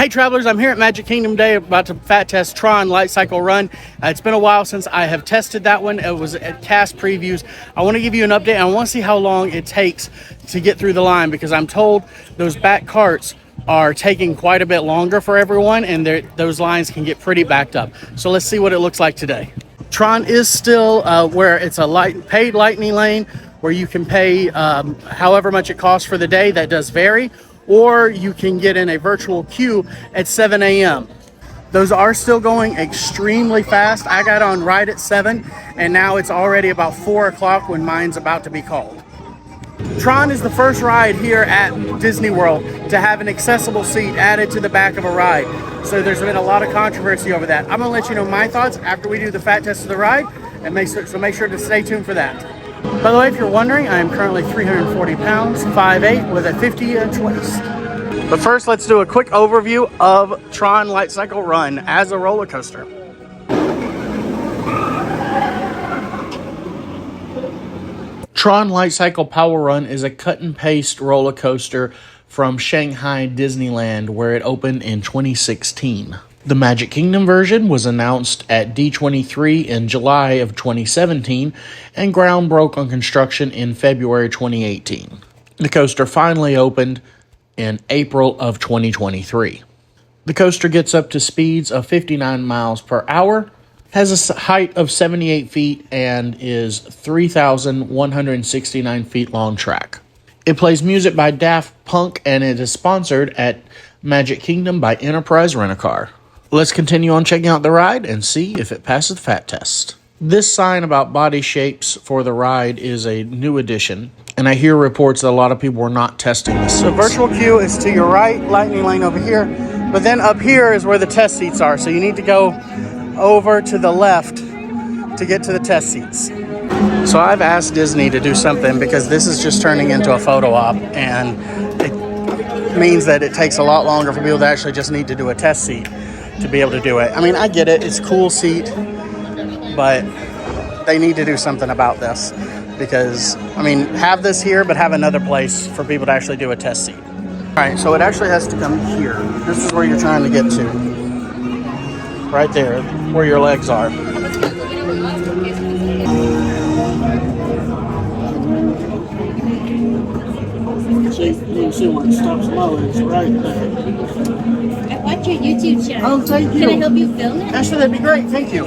Hey travelers, I'm here at Magic Kingdom Day about to fat test Tron Light Cycle Run. It's been a while since I have tested that one. It was at cast previews. I want to give you an update. I want to see how long it takes to get through the line because I'm told those back carts are taking quite a bit longer for everyone and those lines can get pretty backed up. So let's see what it looks like today. Tron is still where it's a paid lightning lane where you can pay however much it costs for the day. That does vary. Or you can get in a virtual queue at 7 a.m. Those are still going extremely fast. I got on right at 7 and now it's already about 4 o'clock when mine's about to be called. Tron is the first ride here at Disney World to have an accessible seat added to the back of a ride. So there's been a lot of controversy over that. I'm gonna let you know my thoughts after we do the fat test of the ride, and make sure to stay tuned for that. By the way, if you're wondering, I am currently 340 pounds, 5'8", with a 50-inch waist. But first, let's do a quick overview of Tron Light Cycle Run as a roller coaster. Tron Light Cycle Power Run is a cut and paste roller coaster from Shanghai Disneyland, where it opened in 2016. The Magic Kingdom version was announced at D23 in July of 2017, and ground broke on construction in February 2018. The coaster finally opened in April of 2023. The coaster gets up to speeds of 59 miles per hour, has a height of 78 feet, and is 3,169 feet long track. It plays music by Daft Punk, and it is sponsored at Magic Kingdom by Enterprise Rent-A-Car. Let's continue on checking out the ride and see if it passes the fat test. This sign about body shapes for the ride is a new addition, and I hear reports that a lot of people were not testing this. The virtual queue is to your right, lightning lane over here, but then up here is where the test seats are, so you need to go over to the left to get to the test seats. So I've asked Disney to do something because this is just turning into a photo op, and it means that it takes a lot longer for people to actually just need to do a test seat to be able to do it. I mean, I get it, it's a cool seat, but they need to do something about this because, I mean, have this here, but have another place for people to actually do a test seat. All right, so it actually has to come here. This is where you're trying to get to. Right there, where your legs are. See, you can see where it stops low, it's right there. I watch your YouTube channel. Oh, thank you. Can I help you film it? Actually, that'd be great. Thank you.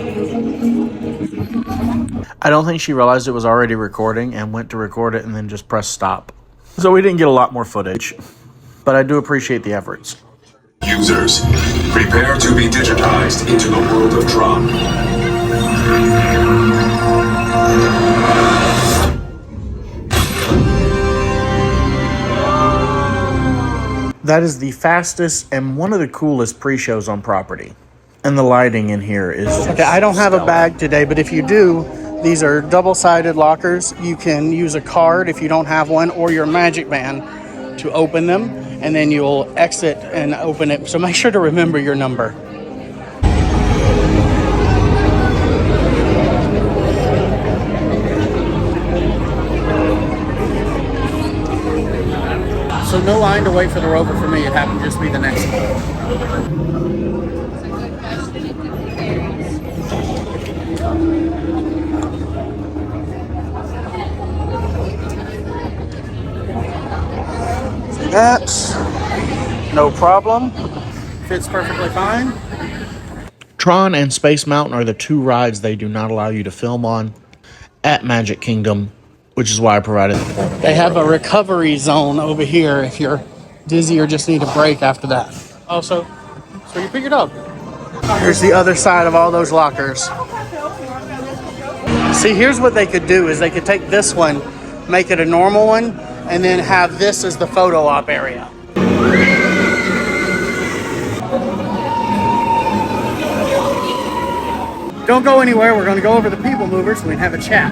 I don't think she realized it was already recording and went to record it and then just press stop. So we didn't get a lot more footage, but I do appreciate the efforts. Users, prepare to be digitized into the world of Tron. That is the fastest and one of the coolest pre-shows on property. And the lighting in here is okay, I don't have a bag today, but if you do, these are double-sided lockers. You can use a card if you don't have one, or your Magic Band to open them, and then you'll exit and open it. So make sure to remember your number. So no line to wait for the rover for me. It happened to just be the next one. See that? No problem. Fits perfectly fine. Tron and Space Mountain are the two rides they do not allow you to film on at Magic Kingdom, which is why I provided them. They have a recovery zone over here if you're dizzy or just need a break after that. Oh, so you pick your dog. Here's the other side of all those lockers. See, here's what they could do is they could take this one, make it a normal one, and then have this as the photo op area. Don't go anywhere. We're going to go over the people mover so we can have a chat.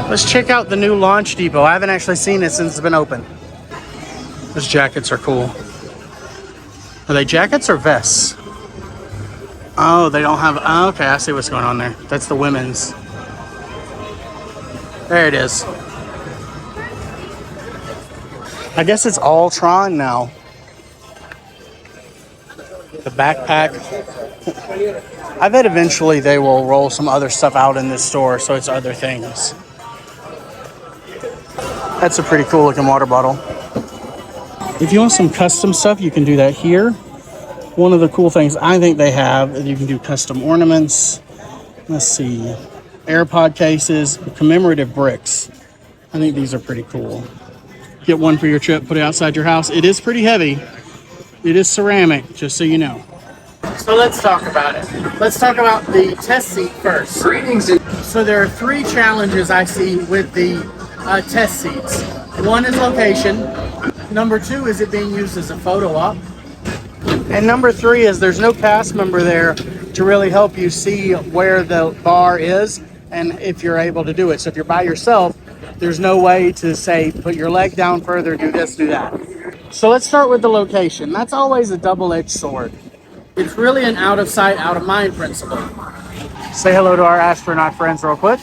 Let's check out the new launch depot. I haven't actually seen it since it's been open. Those jackets are cool. Are they jackets or vests? Oh, they don't have... Oh, okay, I see what's going on there. That's the women's. There it is. I guess it's all Tron now. The backpack. I bet eventually they will roll some other stuff out in this store, so it's other things. That's a pretty cool looking water bottle. If you want some custom stuff, you can do that here. One of the cool things I think they have is you can do custom ornaments. Let's see. AirPod cases, commemorative bricks. I think these are pretty cool. Get one for your trip, put it outside your house. It is pretty heavy. It is ceramic, just so you know. So let's talk about it. Let's talk about the test seat first. So there are 3 challenges I see with the test seats. 1 is location. Number 2 is it being used as a photo op. And number 3 is there's no cast member there to really help you see where the bar is and if you're able to do it. So if you're by yourself, there's no way to say, put your leg down further, do this, do that. So let's start with the location. That's always a double-edged sword. It's really an out of sight, out of mind principle. Say hello to our astronaut friends real quick.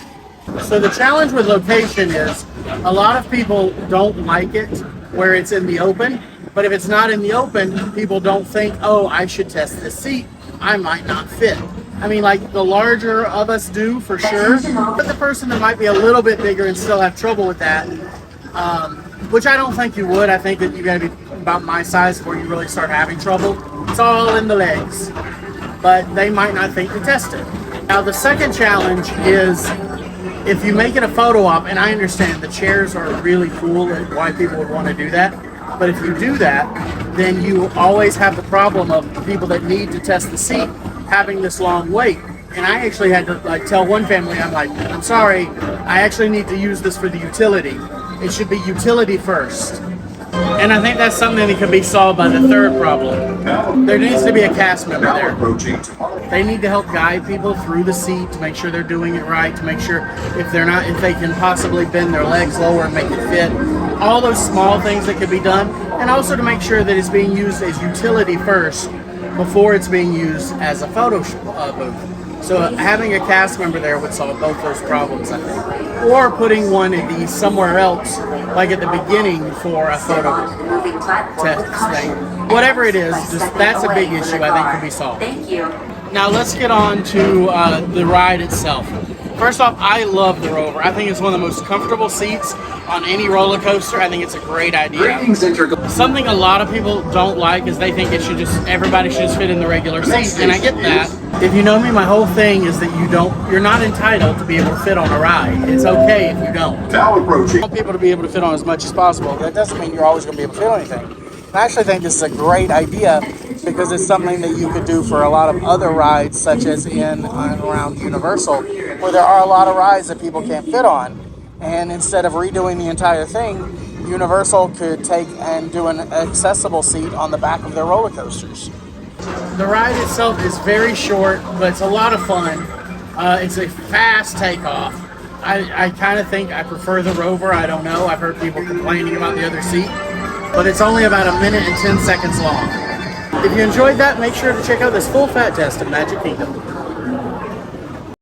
So the challenge with location is a lot of people don't like it where it's in the open, but if it's not in the open, people don't think, oh, I should test this seat. I might not fit. I mean, like the larger of us do for sure, but the person that might be a little bit bigger and still have trouble with that, which I don't think you would. I think that you got to be about my size before you really start having trouble. It's all in the legs, but they might not think to test it. Now, the second challenge is if you make it a photo op, and I understand the chairs are really cool and why people would want to do that, but if you do that, then you always have the problem of people that need to test the seat having this long wait. And I actually had to tell one family, I'm sorry, I actually need to use this for the utility. It should be utility first. And I think that's something that can be solved by the third problem. There needs to be a cast member there. They need to help guide people through the seat to make sure they're doing it right, to make sure if they can possibly bend their legs lower and make it fit. All those small things that could be done, and also to make sure that it's being used as utility first before it's being used as a photo booth. So having a cast member there would solve both those problems, I think. Or putting one of these somewhere else, like at the beginning for a photo test thing. Whatever it is, that's a big issue I think can be solved. Thank you. Now let's get on to the ride itself. First off, I love the Rover. I think it's one of the most comfortable seats on any roller coaster. I think it's a great idea. Something a lot of people don't like is they think everybody should just fit in the regular seat, and I get that. If you know me, my whole thing is that you're not entitled to be able to fit on a ride. It's okay if you don't. Now approaching. I want people to be able to fit on as much as possible. That doesn't mean you're always going to be able to fit on anything. I actually think this is a great idea because it's something that you could do for a lot of other rides, such as in and around Universal, where there are a lot of rides that people can't fit on. And instead of redoing the entire thing, Universal could take and do an accessible seat on the back of their roller coasters. The ride itself is very short, but it's a lot of fun. It's a fast takeoff. I kind of think I prefer the Rover. I don't know. I've heard people complaining about the other seat. But it's only about 1 minute and 10 seconds long. If you enjoyed that, make sure to check out this full fat test of Magic Kingdom.